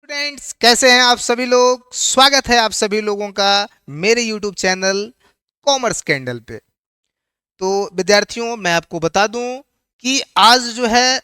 Friends, कैसे हैं आप सभी लोग। स्वागत है आप सभी लोगों का मेरे YouTube चैनल कॉमर्स कैंडल पे। तो विद्यार्थियों, मैं आपको बता दूं कि आज जो है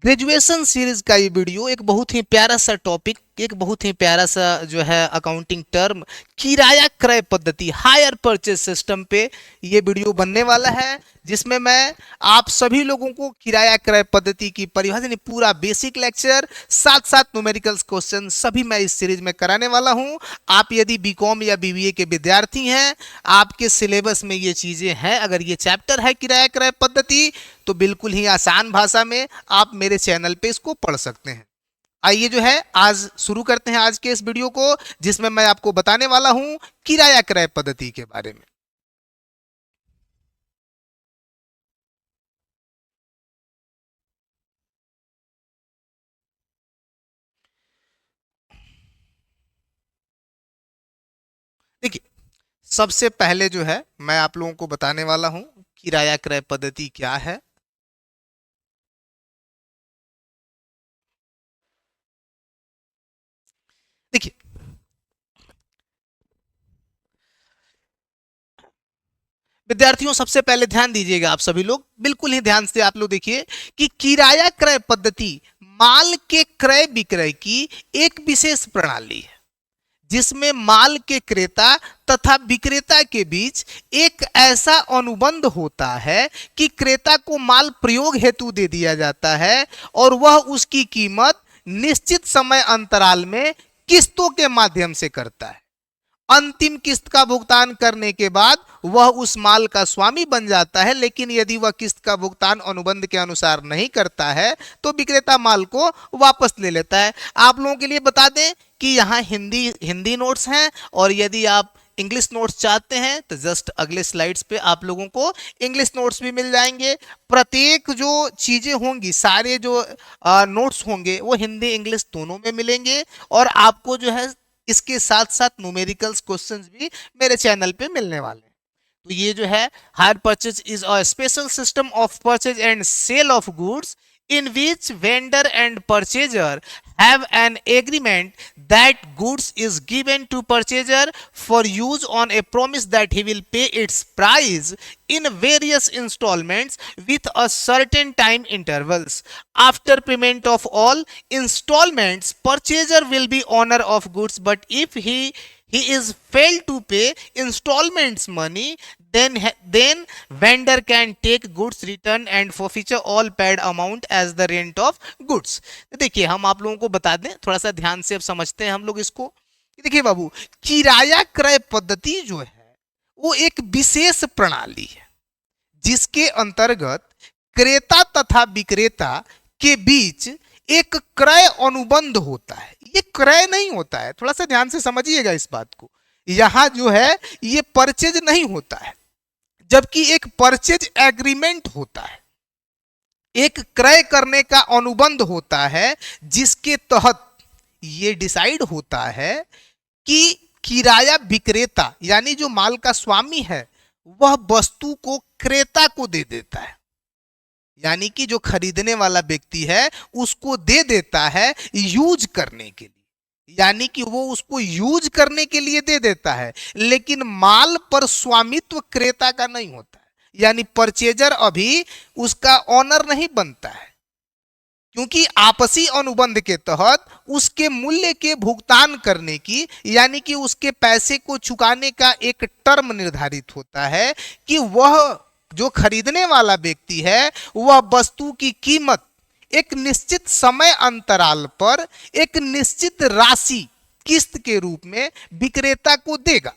ग्रेजुएशन सीरीज का ये वीडियो एक बहुत ही प्यारा सा टॉपिक, एक बहुत ही प्यारा सा जो है अकाउंटिंग टर्म, किराया क्रय पद्धति, हायर परचेज सिस्टम पे ये वीडियो बनने वाला है, जिसमें मैं आप सभी लोगों को किराया क्रय पद्धति की परिभाषा यानी पूरा बेसिक लेक्चर साथ साथ न्यूमेरिकल्स क्वेश्चन सभी मैं इस सीरीज में कराने वाला हूं। आप यदि बीकॉम या बीबीए के विद्यार्थी हैं, आपके सिलेबस में ये चीजें हैं, अगर ये चैप्टर है किराया क्रय पद्धति, तो बिल्कुल ही आसान भाषा में आप मेरे चैनल पे इसको पढ़ सकते हैं। आइए जो है आज शुरू करते हैं आज के इस वीडियो को, जिसमें मैं आपको बताने वाला हूं किराया क्रय पद्धति के बारे में। देखिए, सबसे पहले जो है मैं आप लोगों को बताने वाला हूं किराया क्रय पद्धति क्या है। देखिए, विद्यार्थियों सबसे पहले ध्यान दीजिएगा, आप सभी लोग बिल्कुल ही ध्यान से आप लोग देखिए कि किराया क्रय पद्धति माल के क्रय विक्रय की एक विशेष प्रणाली है, जिसमें माल के क्रेता तथा विक्रेता के बीच एक ऐसा अनुबंध होता है कि क्रेता को माल प्रयोग हेतु दे दिया जाता है और वह उसकी कीमत निश्चित समय अंतराल में किस्तों के माध्यम से करता है। अंतिम किस्त का भुगतान करने के बाद वह उस माल का स्वामी बन जाता है, लेकिन यदि वह किस्त का भुगतान अनुबंध के अनुसार नहीं करता है तो विक्रेता माल को वापस ले लेता है। आप लोगों के लिए बता दें कि यहाँ हिंदी नोट्स हैं, और यदि आप इंग्लिश नोट्स चाहते हैं तो जस्ट अगले स्लाइड्स पे आप लोगों को इंग्लिश नोट्स भी मिल जाएंगे। प्रत्येक जो चीजें होंगी, सारे जो नोट्स होंगे वो हिंदी इंग्लिश दोनों में मिलेंगे, और आपको जो है इसके साथ साथ न्यूमेरिकल्स क्वेश्चंस भी मेरे चैनल पे मिलने वाले हैं। तो ये जो है hire purchase is a special system of purchase and sale of goods in which vendor and purchaser have an agreement that goods is given to purchaser for use on a promise that he will pay its price in various installments with a certain time intervals. After payment of all installments, purchaser will be owner of goods, but if he is failed to pay installments money, then vendor can take goods return and forfeiture all paid amount as the rent of goods. देखिए, हम आप लोगों को बता दें, थोड़ा सा ध्यान से अब समझते हैं हम लोग इसको। देखिए बाबू, किराया क्रय पद्धति जो है वो एक विशेष प्रणाली है, जिसके अंतर्गत क्रेता तथा विक्रेता के बीच एक क्रय अनुबंध होता है। ये क्रय नहीं होता है, थोड़ा सा ध्यान से समझिएगा इस बात को। यहां जो है ये परचेज नहीं होता है, जबकि एक परचेज एग्रीमेंट होता है, एक क्रय करने का अनुबंध होता है, जिसके तहत ये डिसाइड होता है कि किराया विक्रेता यानी जो माल का स्वामी है वह वस्तु को क्रेता को दे देता है, यानी कि जो खरीदने वाला व्यक्ति है उसको दे देता है यूज करने के लिए, यानी कि वो उसको यूज करने के लिए दे देता है, लेकिन माल पर स्वामित्व क्रेता का नहीं होता है, यानी परचेजर अभी उसका ऑनर नहीं बनता है, क्योंकि आपसी अनुबंध के तहत उसके मूल्य के भुगतान करने की यानी कि उसके पैसे को चुकाने का एक टर्म निर्धारित होता है कि वह जो खरीदने वाला व्यक्ति है वह वस्तु की कीमत एक निश्चित समय अंतराल पर एक निश्चित राशि किस्त के रूप में विक्रेता को देगा।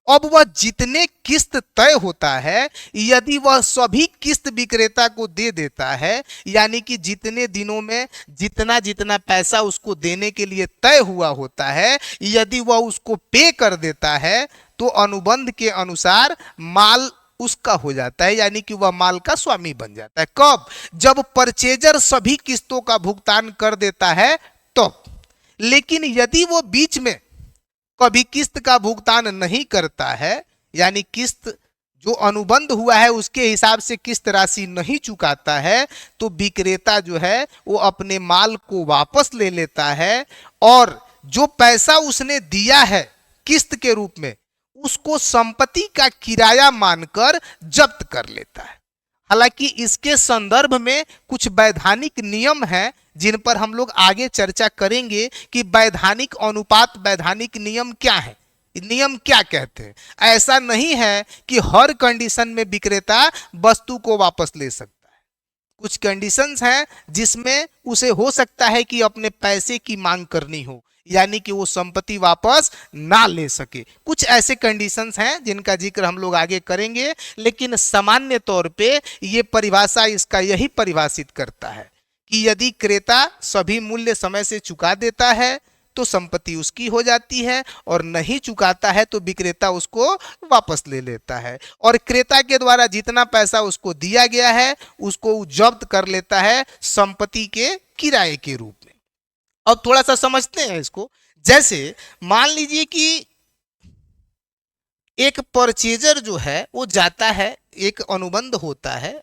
अब वह जितने किस्त तय होता है, यदि वह सभी किस्त विक्रेता को दे देता है, यानी कि जितने दिनों में जितना जितना पैसा उसको देने के लिए तय हुआ होता है, यदि वह उसको पे कर देता है तो अनुबंध के अनुसार माल उसका हो जाता है, यानी कि वह माल का स्वामी बन जाता है। कब? जब परचेजर सभी किस्तों का भुगतान कर देता है तो। लेकिन यदि वो बीच में कभी किस्त का भुगतान नहीं करता है, यानी किस्त जो अनुबंध हुआ है उसके हिसाब से किस्त राशि नहीं चुकाता है तो विक्रेता जो है वो अपने माल को वापस ले लेता है और जो पैसा उसने दिया है किस्त के रूप में उसको संपत्ति का किराया मानकर जब्त कर लेता है। हालांकि इसके संदर्भ में कुछ वैधानिक नियम हैं जिन पर हम लोग आगे चर्चा करेंगे कि वैधानिक अनुपात वैधानिक नियम क्या है, नियम क्या कहते हैं। ऐसा नहीं है कि हर कंडीशन में विक्रेता वस्तु को वापस ले सकता है। कुछ कंडीशंस हैं जिसमें उसे हो सकता है कि अपने पैसे की मांग करनी हो, यानी कि वो संपत्ति वापस ना ले सके। कुछ ऐसे कंडीशंस हैं जिनका जिक्र हम लोग आगे करेंगे, लेकिन सामान्य तौर पे ये परिभाषा इसका यही परिभाषित करता है कि यदि क्रेता सभी मूल्य समय से चुका देता है तो संपत्ति उसकी हो जाती है और नहीं चुकाता है तो विक्रेता उसको वापस ले लेता है और क्रेता के द्वारा जितना पैसा उसको दिया गया है उसको जब्त कर लेता है संपत्ति के किराए के रूप में। अब थोड़ा सा समझते हैं इसको। जैसे मान लीजिए कि एक परचेजर जो है वो जाता है, एक अनुबंध होता है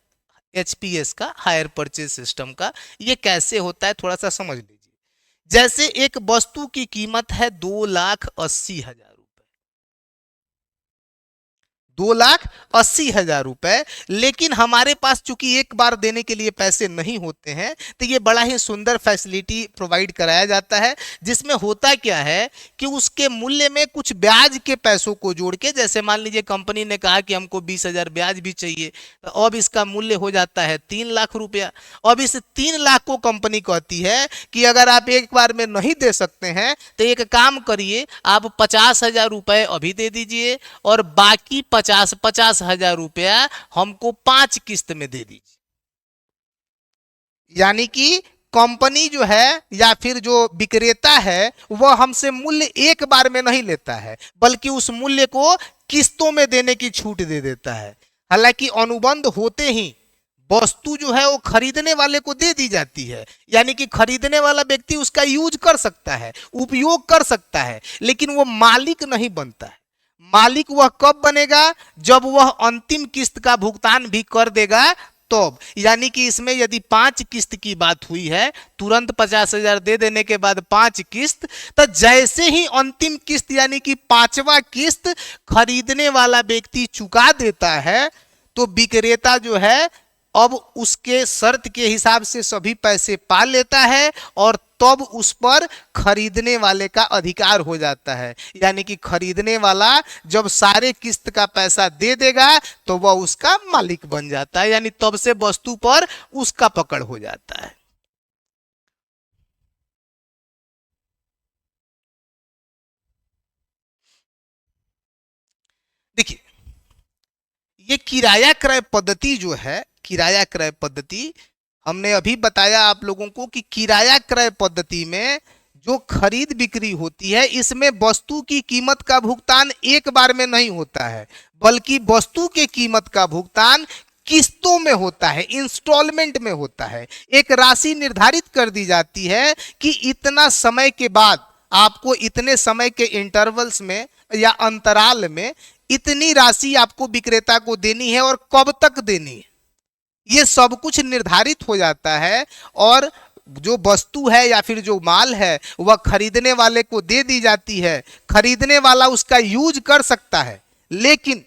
एचपीएस का, हायर परचेज सिस्टम का। ये कैसे होता है थोड़ा सा समझ लीजिए। जैसे एक वस्तु की कीमत है 2,80,000 रुपए, 2,80,000 रुपए, लेकिन हमारे पास चूंकि एक बार देने के लिए पैसे नहीं होते हैं तो ये बड़ा ही सुंदर फैसिलिटी प्रोवाइड कराया जाता है जिसमें होता क्या है कि उसके मूल्य में कुछ ब्याज के पैसों को जोड़ के, जैसे मान लीजिए कंपनी ने कहा कि हमको 20,000 ब्याज भी चाहिए, तो अब इसका मूल्य हो जाता है 3,00,000 रुपया। अब इस 3,00,000 को कंपनी कहती है कि अगर आप एक बार में नहीं दे सकते हैं तो एक काम करिए, आप 50,000 रुपए अभी दे दीजिए और बाकी 50,000 रुपया हमको 5 किस्त में दे दीजिए। यानी कि कंपनी जो है या फिर जो विक्रेता है वह हमसे मूल्य एक बार में नहीं लेता है बल्कि उस मूल्य को किस्तों में देने की छूट दे देता है। हालांकि अनुबंध होते ही वस्तु जो है वो खरीदने वाले को दे दी जाती है, यानी कि खरीदने वाला व्यक्ति उसका यूज कर सकता है, उपयोग कर सकता है, लेकिन वो मालिक नहीं बनता है। मालिक वह कब बनेगा? जब वह अंतिम किस्त का भुगतान भी कर देगा तब। यानी कि इसमें यदि 5 किस्त की बात हुई है, तुरंत 50,000 दे देने के बाद 5 किस्त, तो जैसे ही अंतिम किस्त यानी कि 5वां किस्त खरीदने वाला व्यक्ति चुका देता है तो विक्रेता जो है अब उसके शर्त के हिसाब से सभी पैसे पा लेता है और तब उस पर खरीदने वाले का अधिकार हो जाता है। यानी कि खरीदने वाला जब सारे किस्त का पैसा दे देगा तो वह उसका मालिक बन जाता है, यानी तब से वस्तु पर उसका पकड़ हो जाता है। देखिए, ये किराया क्रय पद्धति जो है, किराया क्रय पद्धति हमने अभी बताया आप लोगों को कि किराया क्रय पद्धति में जो खरीद बिक्री होती है इसमें वस्तु की कीमत का भुगतान एक बार में नहीं होता है बल्कि वस्तु के कीमत का भुगतान किस्तों में होता है, इंस्टॉलमेंट में होता है। एक राशि निर्धारित कर दी जाती है कि इतना समय के बाद आपको इतने समय के इंटरवल्स में या अंतराल में इतनी राशि आपको विक्रेता को देनी है और कब तक देनी है, ये सब कुछ निर्धारित हो जाता है और जो वस्तु है या फिर जो माल है वह खरीदने वाले को दे दी जाती है। खरीदने वाला उसका यूज कर सकता है, लेकिन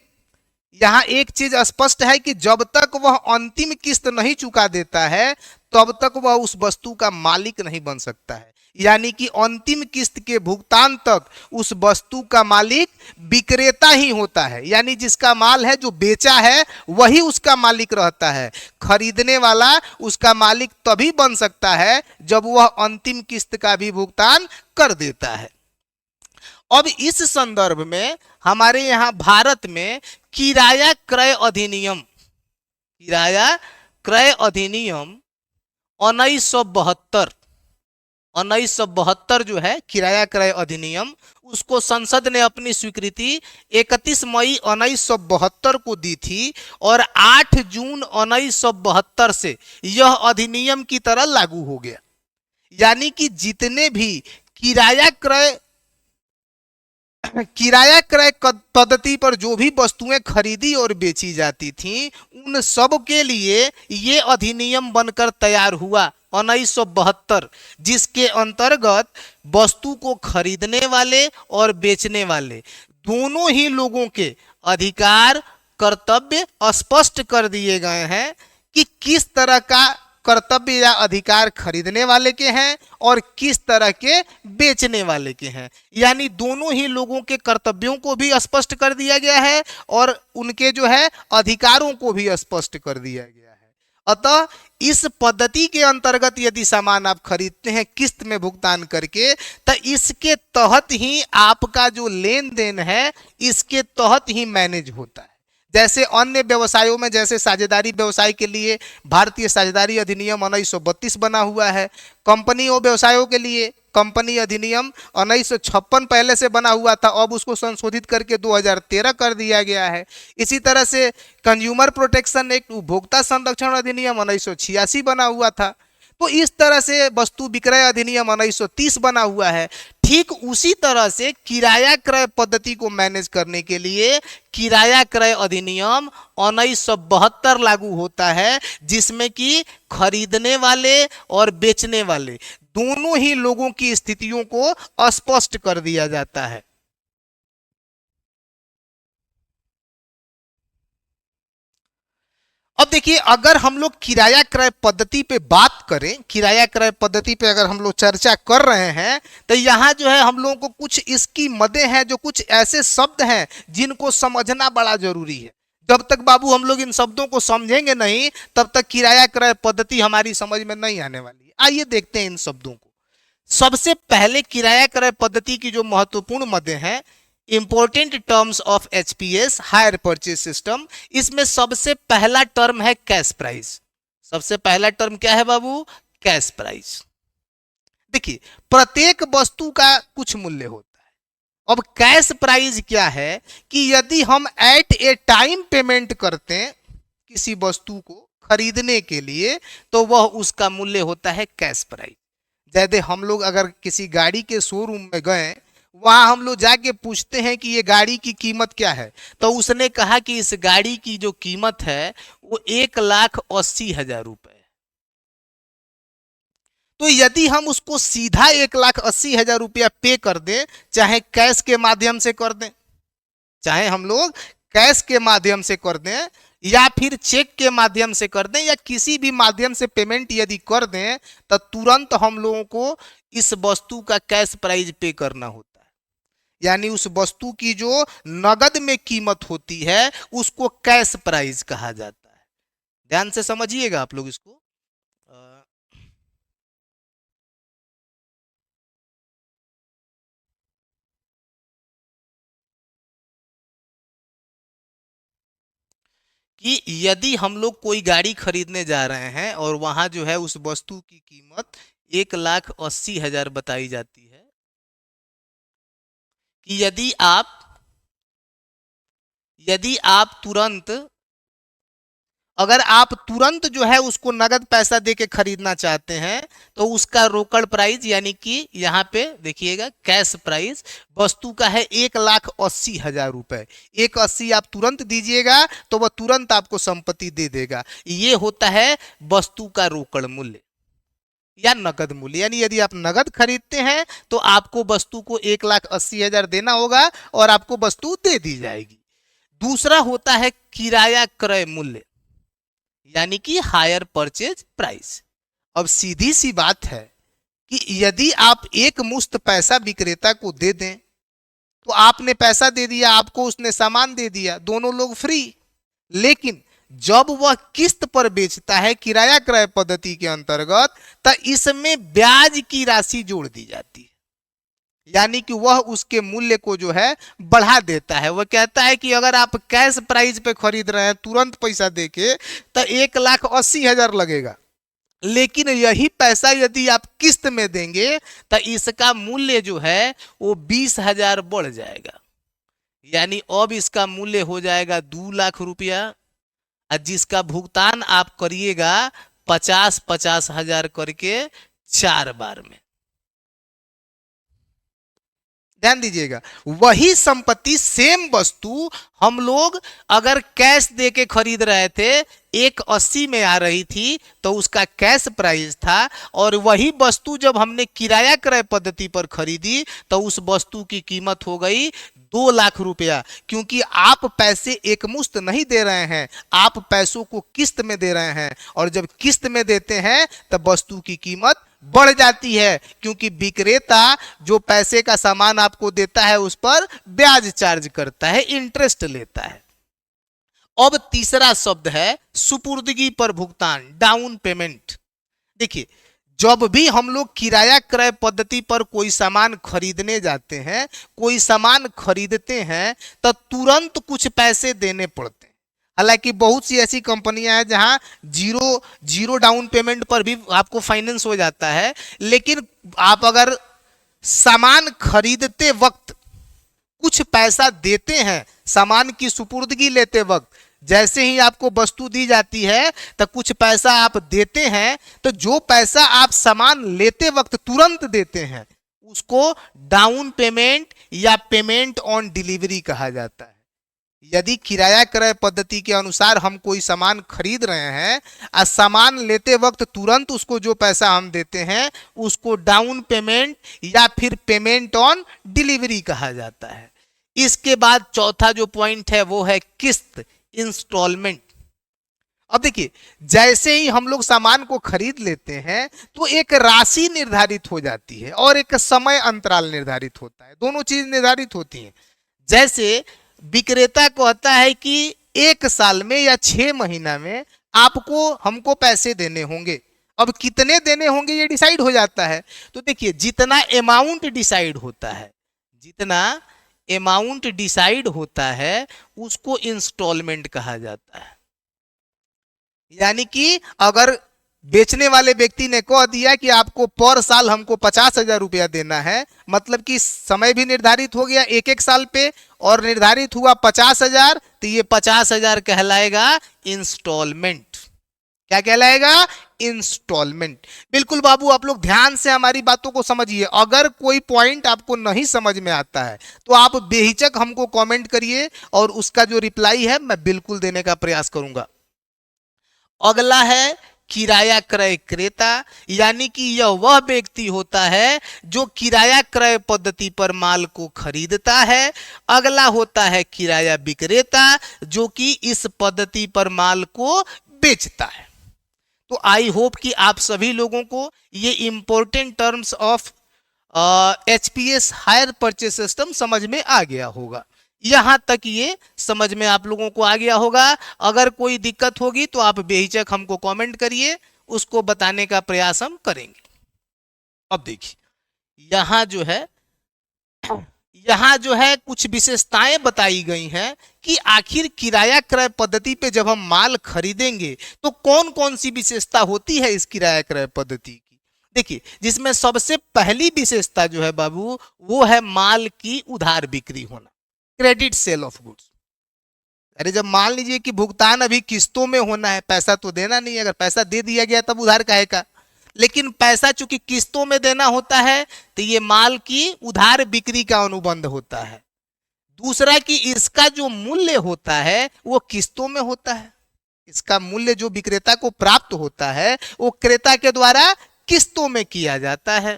यहां एक चीज स्पष्ट है कि जब तक वह अंतिम किस्त नहीं चुका देता है तब तक वह उस वस्तु का मालिक नहीं बन सकता है। यानी कि अंतिम किस्त के भुगतान तक उस वस्तु का मालिक विक्रेता ही होता है, यानी जिसका माल है जो बेचा है वही उसका मालिक रहता है। खरीदने वाला उसका मालिक तभी बन सकता है जब वह अंतिम किस्त का भी भुगतान कर देता है। अब इस संदर्भ में हमारे यहाँ भारत में किराया क्रय अधिनियम, किराया क्रय अधिनियम 1972 जो है किराया क्रय अधिनियम, उसको संसद ने अपनी स्वीकृति 31 मई 1972 को दी थी और 8 जून 1972 से यह अधिनियम की तरह लागू हो गया। यानी कि जितने भी किराया क्रय किराया क्रय पद्धति पर जो भी वस्तुएं खरीदी और बेची जाती थीं, उन सब के लिए ये अधिनियम बनकर तैयार हुआ 1972, जिसके अंतर्गत वस्तु को खरीदने वाले और बेचने वाले दोनों ही लोगों के अधिकार कर्तव्य स्पष्ट कर दिए गए हैं कि किस तरह का कर्तव्य या अधिकार खरीदने वाले के हैं और किस तरह के बेचने वाले के हैं। यानी दोनों ही लोगों के कर्तव्यों को भी स्पष्ट कर दिया गया है और उनके जो है अधिकारों को भी स्पष्ट कर दिया गया है। अतः इस पद्धति के अंतर्गत यदि सामान आप खरीदते हैं किस्त में भुगतान करके, तो इसके तहत ही आपका जो लेन देन है इसके तहत ही मैनेज होता है। जैसे अन्य व्यवसायों में, जैसे साझेदारी व्यवसाय के लिए भारतीय साझेदारी अधिनियम 1932 बना हुआ है, कंपनी और व्यवसायों के लिए कंपनी अधिनियम 1956 पहले से बना हुआ था, अब उसको संशोधित करके 2013 कर दिया गया है। इसी तरह से कंज्यूमर प्रोटेक्शन एक्ट, उपभोक्ता संरक्षण अधिनियम 1986 बना हुआ था। तो इस तरह से वस्तु विक्रय अधिनियम 1930 बना हुआ है। ठीक उसी तरह से किराया क्रय पद्धति को मैनेज करने के लिए किराया क्रय अधिनियम 1972 लागू होता है, जिसमें कि खरीदने वाले और बेचने वाले दोनों ही लोगों की स्थितियों को स्पष्ट कर दिया जाता है। अब देखिए, अगर हम लोग किराया क्रय पद्धति पे बात करें, किराया क्रय पद्धति पे अगर हम लोग चर्चा कर रहे हैं, तो यहाँ जो है हम लोगों को कुछ इसकी मदें हैं, जो कुछ ऐसे शब्द हैं जिनको समझना बड़ा जरूरी है। जब तक बाबू हम लोग इन शब्दों को समझेंगे नहीं, तब तक किराया क्रय पद्धति हमारी समझ में नहीं आने वाली है। आइए देखते हैं इन शब्दों को। सबसे पहले किराया क्रय पद्धति की जो महत्वपूर्ण मदें हैं, important terms of HPS, hire purchase system, इसमें सबसे पहला टर्म है कैश प्राइस। सबसे पहला टर्म क्या है बाबू? Cash price. देखिए, प्रत्येक वस्तु का कुछ मूल्य होता है। अब कैश प्राइस क्या है कि यदि हम एट ए टाइम पेमेंट करते हैं किसी वस्तु को खरीदने के लिए, तो वह उसका मूल्य होता है कैश प्राइस। जैसे हम लोग अगर किसी गाड़ी के शोरूम में गए, वहां हम लोग जाके पूछते हैं कि ये गाड़ी की कीमत क्या है, तो उसने कहा कि इस गाड़ी की जो कीमत है वो 1,80,000 रुपए है। तो यदि हम उसको सीधा 1,80,000 रुपया पे कर दें, चाहे कैश के माध्यम से कर दें, चाहे हम लोग कैश के माध्यम से कर दें या फिर चेक के माध्यम से कर दें या किसी भी माध्यम से पेमेंट यदि कर दें, तो तुरंत हम लोगों को इस वस्तु का कैश प्राइस पे करना होता है। यानी उस वस्तु की जो नगद में कीमत होती है उसको कैश प्राइस कहा जाता है। ध्यान से समझिएगा आप लोग इसको। कि यदि हम लोग कोई गाड़ी खरीदने जा रहे हैं और वहां जो है उस वस्तु की कीमत 1,80,000 बताई जाती है, कि यदि आप तुरंत, अगर आप तुरंत जो है उसको नगद पैसा दे के खरीदना चाहते हैं, तो उसका रोकड़ प्राइस यानी कि यहाँ पे देखिएगा कैश प्राइस वस्तु का है 1,80,000 रुपए। 1,80 आप तुरंत दीजिएगा तो वह तुरंत आपको संपत्ति दे देगा। ये होता है वस्तु का रोकड़ मूल्य या नगद मूल्य। यानी यदि आप नगद खरीदते हैं तो आपको वस्तु को 1,80,000 देना होगा और आपको वस्तु दे दी जाएगी। दूसरा होता है किराया क्रय मूल्य, यानी कि हायर परचेज प्राइस। अब सीधी सी बात है कि यदि आप एक मुश्त पैसा विक्रेता को दे दें, तो आपने पैसा दे दिया, आपको उसने सामान दे दिया, दोनों लोग फ्री। लेकिन जब वह किस्त पर बेचता है किराया क्रय पद्धति के अंतर्गत, तो इसमें ब्याज की राशि जोड़ दी जाती है। यानी कि वह उसके मूल्य को जो है बढ़ा देता है। वह कहता है कि अगर आप कैश प्राइस पे खरीद रहे हैं तुरंत पैसा देके, तो 1,80,000 लगेगा, लेकिन यही पैसा यदि आप किस्त में देंगे तो इसका मूल्य जो है वो 20,000 बढ़ जाएगा। यानी अब इसका मूल्य हो जाएगा 2,00,000 रुपया, और जिसका भुगतान आप करिएगा 50,000 करके 4 बार में। ध्यान दीजिएगा, वही संपत्ति सेम वस्तु हम लोग अगर कैश दे के खरीद रहे थे, 180 में आ रही थी तो उसका कैश प्राइस था, और वही वस्तु जब हमने किराया क्रय पद्धति पर खरीदी तो उस वस्तु की कीमत हो गई 2 लाख रुपया, क्योंकि आप पैसे एकमुश्त नहीं दे रहे हैं, आप पैसों को किस्त में दे रहे हैं, और जब किस्त में देते हैं तब वस्तु की कीमत बढ़ जाती है, क्योंकि विक्रेता जो पैसे का सामान आपको देता है उस पर ब्याज चार्ज करता है, इंटरेस्ट लेता है। अब तीसरा शब्द है सुपुर्दगी पर भुगतान, डाउन पेमेंट। देखिए, जब भी हम लोग किराया क्रय पद्धति पर कोई सामान खरीदने जाते हैं, कोई सामान खरीदते हैं, तो तुरंत कुछ पैसे देने पड़ते हैं। हालांकि बहुत सी ऐसी कंपनियां हैं जहां जीरो जीरो डाउन पेमेंट पर भी आपको फाइनेंस हो जाता है, लेकिन आप अगर सामान खरीदते वक्त कुछ पैसा देते हैं, सामान की सुपुर्दगी लेते वक्त जैसे ही आपको वस्तु दी जाती है तो कुछ पैसा आप देते हैं, तो जो पैसा आप सामान लेते वक्त तुरंत देते हैं उसको डाउन पेमेंट या पेमेंट ऑन डिलीवरी कहा जाता है। यदि किराया क्रय पद्धति के अनुसार हम कोई सामान खरीद रहे हैं और सामान लेते वक्त तुरंत उसको जो पैसा हम देते हैं उसको डाउन पेमेंट या फिर पेमेंट ऑन डिलीवरी कहा जाता है। इसके बाद चौथा जो पॉइंट है वो है किस्त, इंस्टॉलमेंट। अब देखिए, जैसे ही हम लोग सामान को खरीद लेते हैं तो एक राशि निर्धारित हो जाती है और एक समय अंतराल निर्धारित होता है, दोनों चीज निर्धारित होती हैं। जैसे विक्रेता कहता है कि 1 साल में या 6 महीना में आपको हमको पैसे देने होंगे, अब कितने देने होंगे ये डिसाइड हो जाता है। तो देखिए, जितना अमाउंट डिसाइड होता है, जितना अमाउंट डिसाइड होता है उसको इंस्टॉलमेंट कहा जाता है। यानी कि अगर बेचने वाले व्यक्ति ने कह दिया कि आपको पर साल हमको 50,000 रुपया देना है, मतलब कि समय भी निर्धारित हो गया 1-1 साल पे और निर्धारित हुआ 50,000, तो ये 50,000 कहलाएगा इंस्टॉलमेंट। क्या कहलाएगा? इंस्टॉलमेंट। बिल्कुल बाबू, आप लोग ध्यान से हमारी बातों को समझिए। अगर कोई पॉइंट आपको नहीं समझ में आता है तो आप बेहिचक हमको कमेंट करिए और उसका जो रिप्लाई है मैं बिल्कुल देने का प्रयास करूंगा। अगला है किराया क्रय क्रेता, यानी कि यह वह व्यक्ति होता है जो किराया क्रय पद्धति पर माल को खरीदता है। अगला होता है किराया विक्रेता, जो कि इस पद्धति पर माल को बेचता है। तो आई होप कि आप सभी लोगों को ये important terms of HPS hire purchase system समझ में आ गया होगा। यहां तक ये समझ में आप लोगों को आ गया होगा। अगर कोई दिक्कत होगी तो आप बेहिचक हमको कमेंट करिए, उसको बताने का प्रयास हम करेंगे। अब देखिए, यहां जो है कुछ विशेषताएं बताई गई हैं कि आखिर किराया क्रय पद्धति पे जब हम माल खरीदेंगे तो कौन कौन सी विशेषता होती है इस किराया क्रय पद्धति की। देखिए, जिसमें सबसे पहली विशेषता जो है बाबू वो है माल की उधार बिक्री होना, क्रेडिट सेल ऑफ गुड्स। अरे जब मान लीजिए कि भुगतान अभी किस्तों में होना है, पैसा तो देना नहीं है, अगर पैसा दे दिया गया तब उधार काहे का, लेकिन पैसा चूंकि किस्तों में देना होता है तो ये माल की उधार बिक्री का अनुबंध होता है। दूसरा कि इसका जो मूल्य होता है वो किस्तों में होता है, इसका मूल्य जो विक्रेता को प्राप्त होता है वो क्रेता के द्वारा किस्तों में किया जाता है।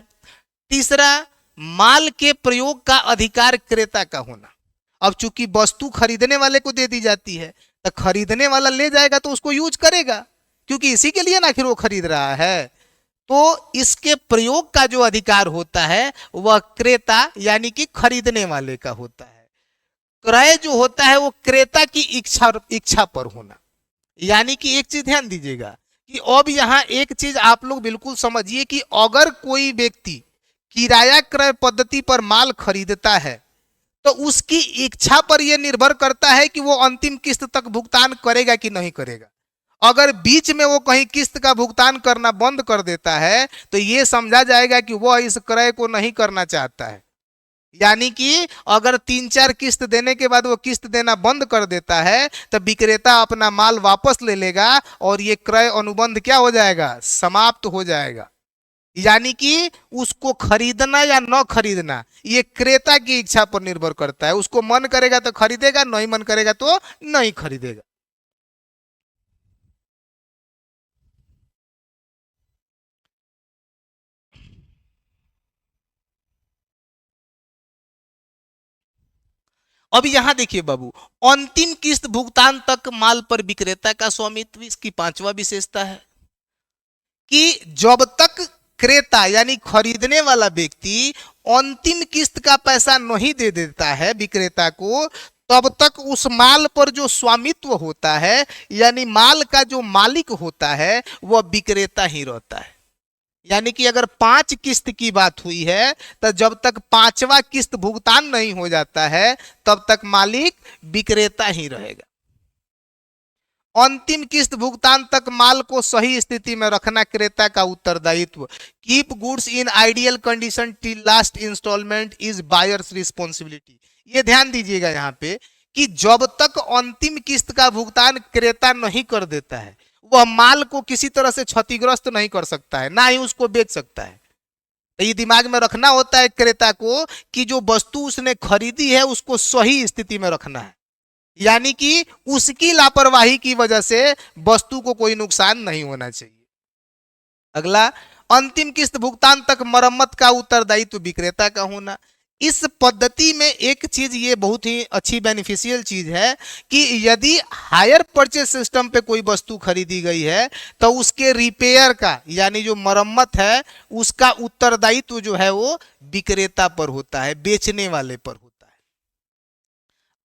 तीसरा, माल के प्रयोग का अधिकार क्रेता का होना। अब चूंकि वस्तु खरीदने वाले को दे दी जाती है तो खरीदने वाला ले जाएगा तो उसको यूज करेगा, क्योंकि इसी के लिए ना आखिर वो खरीद रहा है। तो इसके प्रयोग का जो अधिकार होता है वह क्रेता यानी कि खरीदने वाले का होता है। क्रय जो होता है वो क्रेता की इच्छा पर होना। यानी कि एक चीज ध्यान दीजिएगा कि अब यहां एक चीज आप लोग बिल्कुल समझिए कि अगर कोई व्यक्ति किराया क्रय पद्धति पर माल खरीदता है तो उसकी इच्छा पर यह निर्भर करता है कि वो अंतिम किस्त तक भुगतान करेगा कि नहीं करेगा। अगर बीच में वो कहीं किस्त का भुगतान करना बंद कर देता है तो यह समझा जाएगा कि वह इस क्रय को नहीं करना चाहता है। यानी कि अगर 3-4 किस्त देने के बाद वो किस्त देना बंद कर देता है तो विक्रेता अपना माल वापस ले लेगा और ये क्रय अनुबंध क्या हो जाएगा, समाप्त हो जाएगा। यानी कि उसको खरीदना या न खरीदना ये क्रेता की इच्छा पर निर्भर करता है। उसको मन करेगा तो खरीदेगा, नहीं मन करेगा तो नहीं खरीदेगा। अब यहां देखिए बाबू, अंतिम किस्त भुगतान तक माल पर विक्रेता का स्वामित्व, इसकी पांचवा विशेषता है कि जब तक क्रेता यानी खरीदने वाला व्यक्ति अंतिम किस्त का पैसा नहीं दे देता है विक्रेता को, तब तक उस माल पर जो स्वामित्व होता है यानी माल का जो मालिक होता है वह विक्रेता ही रहता है। यानी कि अगर 5 किस्त की बात हुई है तो जब तक 5वां किस्त भुगतान नहीं हो जाता है तब तक मालिक विक्रेता ही रहेगा। अंतिम किस्त भुगतान तक माल को सही स्थिति में रखना क्रेता का उत्तरदायित्व। Keep goods in ideal condition till last installment is buyer's responsibility. ये ध्यान दीजिएगा यहाँ पे कि जब तक अंतिम किस्त का भुगतान क्रेता नहीं कर देता है वह माल को किसी तरह से क्षतिग्रस्त नहीं कर सकता है, ना ही उसको बेच सकता है। तो ये दिमाग में रखना होता है क्रेता को कि जो वस्तु उसने खरीदी है उसको सही स्थिति में रखना है, यानी कि उसकी लापरवाही की वजह से वस्तु को कोई नुकसान नहीं होना चाहिए। अगला, अंतिम किस्त भुगतान तक मरम्मत का उत्तरदायित्व विक्रेता का होना। इस पद्धति में एक चीज ये बहुत ही अच्छी बेनिफिशियल चीज है कि यदि हायर परचेज सिस्टम पे कोई वस्तु खरीदी गई है तो उसके रिपेयर का यानी जो मरम्मत है उसका उत्तरदायित्व जो है वो विक्रेता पर होता है, बेचने वाले पर होता है।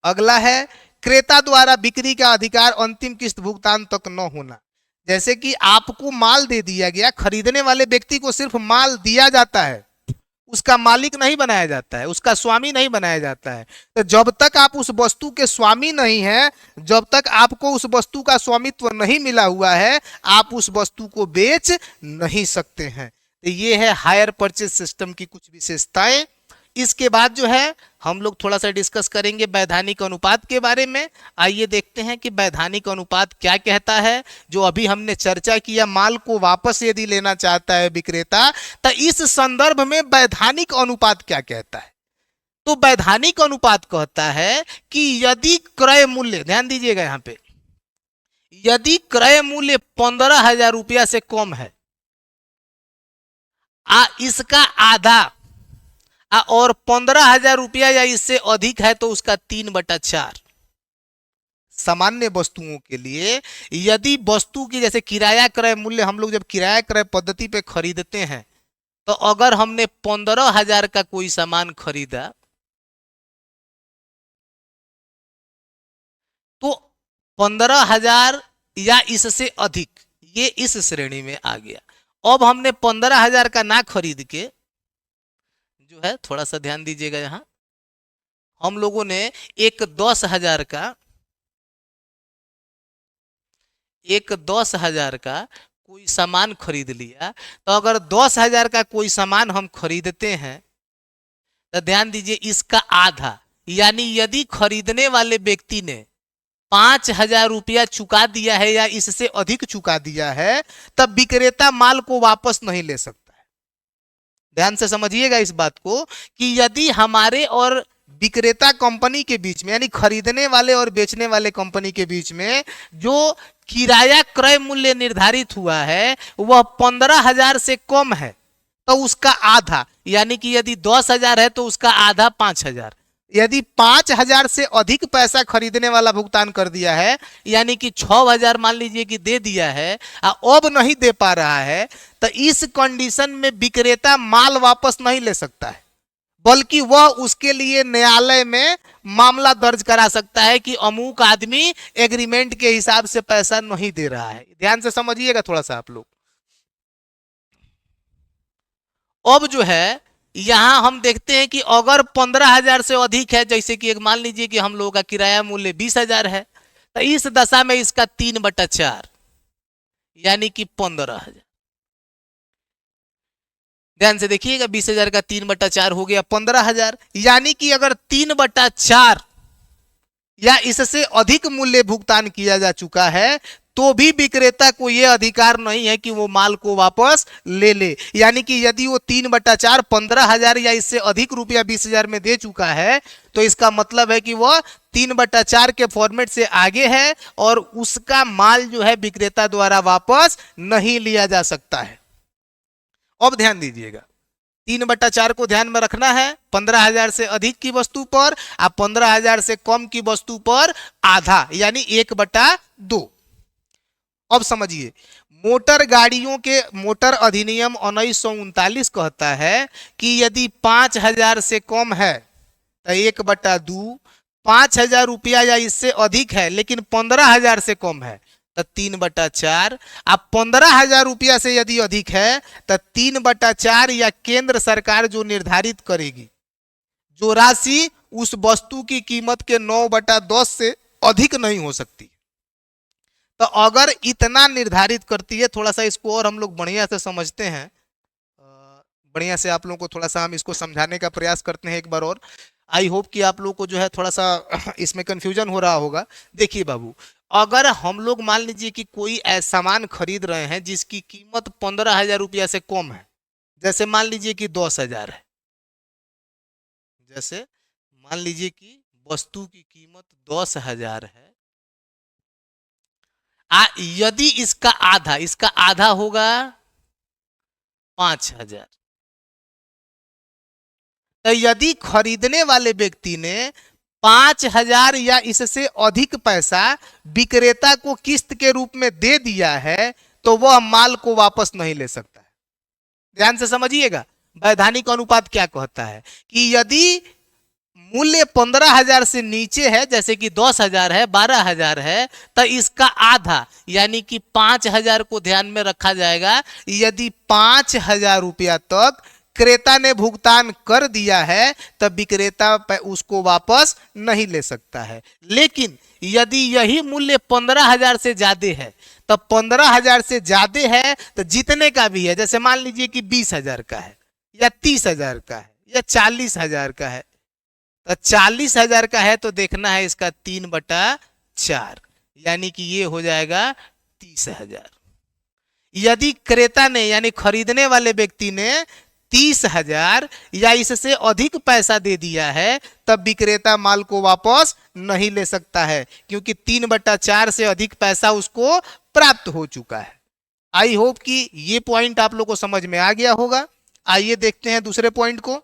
अगला है, क्रेता द्वारा बिक्री का अधिकार अंतिम किस्त भुगतान तक न होना। जैसे कि आपको माल दे दिया गया, खरीदने वाले व्यक्ति को सिर्फ माल दिया जाता है, उसका मालिक नहीं बनाया जाता है, उसका स्वामी नहीं बनाया जाता है। तो जब तक आप उस वस्तु के स्वामी नहीं हैं, जब तक आपको उस वस्तु का स्वामित्व नहीं मिला हुआ है, आप उस वस्तु को बेच नहीं सकते हैं। तो ये है हायर परचेज सिस्टम की कुछ विशेषताएं। इसके बाद जो है हम लोग थोड़ा सा डिस्कस करेंगे वैधानिक अनुपात के बारे में। आइए देखते हैं कि वैधानिक अनुपात क्या कहता है। जो अभी हमने चर्चा किया, माल को वापस यदि लेना चाहता है विक्रेता, तो इस संदर्भ में वैधानिक अनुपात क्या कहता है। तो वैधानिक अनुपात कहता है कि यदि क्रय मूल्य, ध्यान दीजिएगा यहां पे, यदि क्रय मूल्य 15,000 रुपया से कम है, इसका आधा, और 15,000 रुपया या इससे अधिक है तो उसका 3/4। सामान्य वस्तुओं के लिए यदि वस्तु की, जैसे किराया क्रय मूल्य, हम लोग जब किराया क्रय पद्धति पे खरीदते हैं तो अगर हमने 15,000 का कोई सामान खरीदा तो 15,000 या इससे अधिक, ये इस श्रेणी में आ गया। अब हमने 15,000 का ना खरीद के जो है, थोड़ा सा ध्यान दीजिएगा यहां, हम लोगों ने एक 10,000 का कोई सामान खरीद लिया। तो अगर 10,000 का कोई सामान हम खरीदते हैं तो ध्यान दीजिए इसका आधा, यानी यदि खरीदने वाले व्यक्ति ने 5,000 रुपया चुका दिया है या इससे अधिक चुका दिया है, तब विक्रेता माल को वापस नहीं ले सकता। ध्यान से समझिएगा इस बात को कि यदि हमारे और विक्रेता कंपनी के बीच में, यानी खरीदने वाले और बेचने वाले कंपनी के बीच में जो किराया क्रय मूल्य निर्धारित हुआ है वह 15,000 से कम है तो उसका आधा, यानी कि यदि 10,000 है तो उसका आधा 5,000। यदि 5,000 से अधिक पैसा खरीदने वाला भुगतान कर दिया है, यानी कि 6,000 मान लीजिए कि दे दिया है, अब नहीं दे पा रहा है, तो इस कंडीशन में विक्रेता माल वापस नहीं ले सकता है, बल्कि वह उसके लिए न्यायालय में मामला दर्ज करा सकता है कि अमुक आदमी एग्रीमेंट के हिसाब से पैसा नहीं दे रहा है। ध्यान से समझिएगा थोड़ा सा आप लोग। अब जो है यहां हम देखते हैं कि अगर 15,000 से अधिक है, जैसे कि एक मान लीजिए कि हम लोगों का किराया मूल्य 20,000 है, तो इस दशा में इसका 3/4 यानी कि 15,000। ध्यान से देखिएगा, 20,000 का 3/4 हो गया 15,000, यानी कि अगर 3/4 या इससे अधिक मूल्य भुगतान किया जा चुका है तो भी विक्रेता को यह अधिकार नहीं है कि वो माल को वापस ले ले। यानी कि यदि वो 3/4 15,000 या इससे अधिक रुपया 20,000 में दे चुका है तो इसका मतलब है कि वह 3/4 के फॉर्मेट से आगे है और उसका माल जो है विक्रेता द्वारा वापस नहीं लिया जा सकता है। अब ध्यान दीजिएगा, 3/4 को ध्यान में रखना है 15,000 से अधिक की वस्तु पर, आप 15,000 से कम की वस्तु पर आधा यानी 1/2। अब समझिए, मोटर गाड़ियों के मोटर अधिनियम 1939 कहता है कि यदि 5,000 से कम है तो 1/2, 5,000 रुपया या इससे अधिक है लेकिन 15,000 से कम है तो 3/4, अब 15,000 रुपया से यदि अधिक है तो 3/4 या केंद्र सरकार जो निर्धारित करेगी जो राशि उस वस्तु की कीमत के 9/10 से अधिक नहीं हो सकती। तो अगर इतना निर्धारित करती है, थोड़ा सा इसको और हम लोग बढ़िया से समझते हैं, बढ़िया से आप लोगों को थोड़ा सा हम इसको समझाने का प्रयास करते हैं एक बार और। आई होप कि आप लोगों को जो है थोड़ा सा इसमें कंफ्यूजन हो रहा होगा। देखिए बाबू, अगर हम लोग मान लीजिए कि कोई ऐसा सामान खरीद रहे हैं जिसकी कीमत 15,000 रुपया से कम है, जैसे मान लीजिए कि 10,000 है, जैसे मान लीजिए कि वस्तु की कीमत 10,000 है, यदि इसका आधा होगा 5,000, तो यदि खरीदने वाले व्यक्ति ने 5,000 या इससे अधिक पैसा विक्रेता को किस्त के रूप में दे दिया है तो वह माल को वापस नहीं ले सकता है। ध्यान से समझिएगा, वैधानिक अनुपात क्या कहता है कि यदि मूल्य 15,000 से नीचे है, जैसे कि 10,000 है, 12,000 है, तो इसका आधा यानी कि 5,000 को ध्यान में रखा जाएगा। यदि 5,000 रुपया तक क्रेता ने भुगतान कर दिया है तब विक्रेता उसको वापस नहीं ले सकता है। लेकिन यदि यही मूल्य 15,000 से ज्यादा है, तो 15,000 से ज्यादा है तो जितने का भी है, जैसे मान लीजिए कि 20,000 का है या 30,000 का है या 40,000 का है, तो 40,000 का है तो देखना है इसका 3/4 यानी कि ये हो जाएगा 30,000। यदि क्रेता ने यानी खरीदने वाले व्यक्ति ने 30,000 या इससे अधिक पैसा दे दिया है तब विक्रेता माल को वापस नहीं ले सकता है, क्योंकि 3/4 से अधिक पैसा उसको प्राप्त हो चुका है। आई होप कि ये पॉइंट आप लोग को समझ में आ गया होगा। आइए देखते हैं दूसरे पॉइंट को।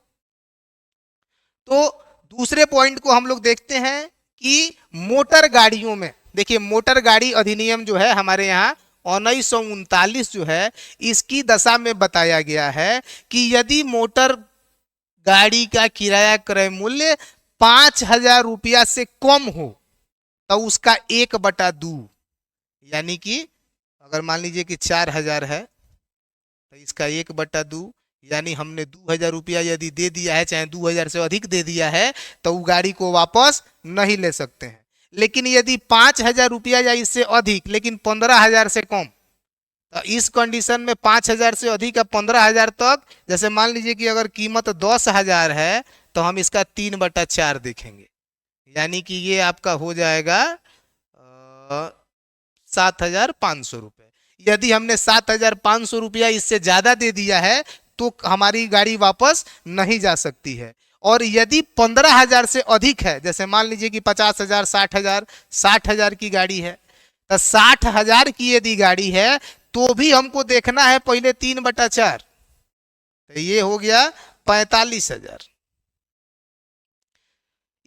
तो दूसरे पॉइंट को हम लोग देखते हैं कि मोटर गाड़ियों में, देखिए मोटर गाड़ी अधिनियम जो है हमारे यहाँ 1939 जो है, इसकी दशा में बताया गया है कि यदि मोटर गाड़ी का किराया क्रय मूल्य 5,000 रुपया से कम हो तो उसका 1/2 यानी कि अगर मान लीजिए कि 4,000 है तो इसका 1/2 यानी हमने 2,000 रुपया यदि दे दिया है, चाहे 2,000 से अधिक दे दिया है, तो वो गाड़ी को वापस नहीं ले सकते हैं। लेकिन यदि 5,000 रुपया या इससे अधिक लेकिन 15,000 से कम, तो इस कंडीशन में 5,000 से अधिक या 15,000 तक, जैसे मान लीजिए कि अगर कीमत 10,000 है तो हम इसका 3/4 देखेंगे, यानी कि ये आपका हो जाएगा 7,500 रुपये। यदि हमने 7,500 रुपया इससे ज्यादा दे दिया है तो हमारी गाड़ी वापस नहीं जा सकती है। और यदि 15,000 से अधिक है, जैसे मान लीजिए कि 50,000, 60,000, 60,000 की गाड़ी है, तो 60,000 की यदि गाड़ी है तो भी हमको देखना है पहले 3/4, तो ये हो गया 45,000।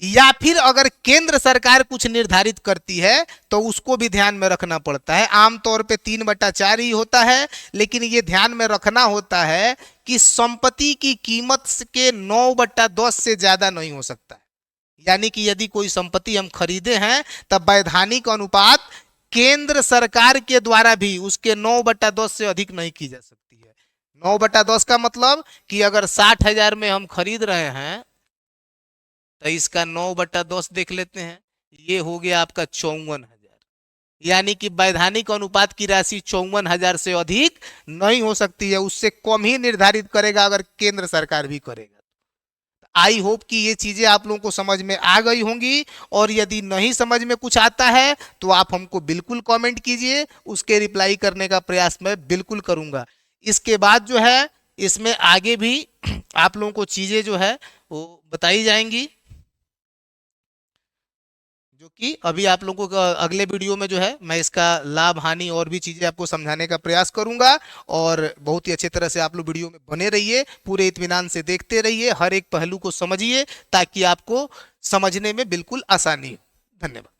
या फिर अगर केंद्र सरकार कुछ निर्धारित करती है तो उसको भी ध्यान में रखना पड़ता है। आमतौर पे 3/4 ही होता है, लेकिन ये ध्यान में रखना होता है कि संपत्ति की कीमत के 9/10 से ज्यादा नहीं हो सकता है। यानी कि यदि कोई संपत्ति हम खरीदे हैं तब वैधानिक अनुपात केंद्र सरकार के द्वारा भी उसके 9/10 से अधिक नहीं की जा सकती है। 9/10 का मतलब कि अगर 60,000 में हम खरीद रहे हैं तो इसका 9/10 देख लेते हैं, ये हो गया आपका 54,000। यानी कि वैधानिक अनुपात की राशि 54,000 से अधिक नहीं हो सकती है, उससे कम ही निर्धारित करेगा अगर केंद्र सरकार भी करेगा। तो आई होप कि ये चीजें आप लोगों को समझ में आ गई होंगी, और यदि नहीं समझ में कुछ आता है तो आप हमको बिल्कुल कमेंट कीजिए, उसके रिप्लाई करने का प्रयास मैं बिल्कुल करूंगा। इसके बाद जो है इसमें आगे भी आप लोगों को चीजें जो है वो बताई जाएंगी, जो कि अभी आप लोगों को अगले वीडियो में जो है मैं इसका लाभ हानि और भी चीजें आपको समझाने का प्रयास करूंगा। और बहुत ही अच्छे तरह से आप लोग वीडियो में बने रहिए, पूरे इत्मीनान से देखते रहिए, हर एक पहलू को समझिए ताकि आपको समझने में बिल्कुल आसानी हो। धन्यवाद।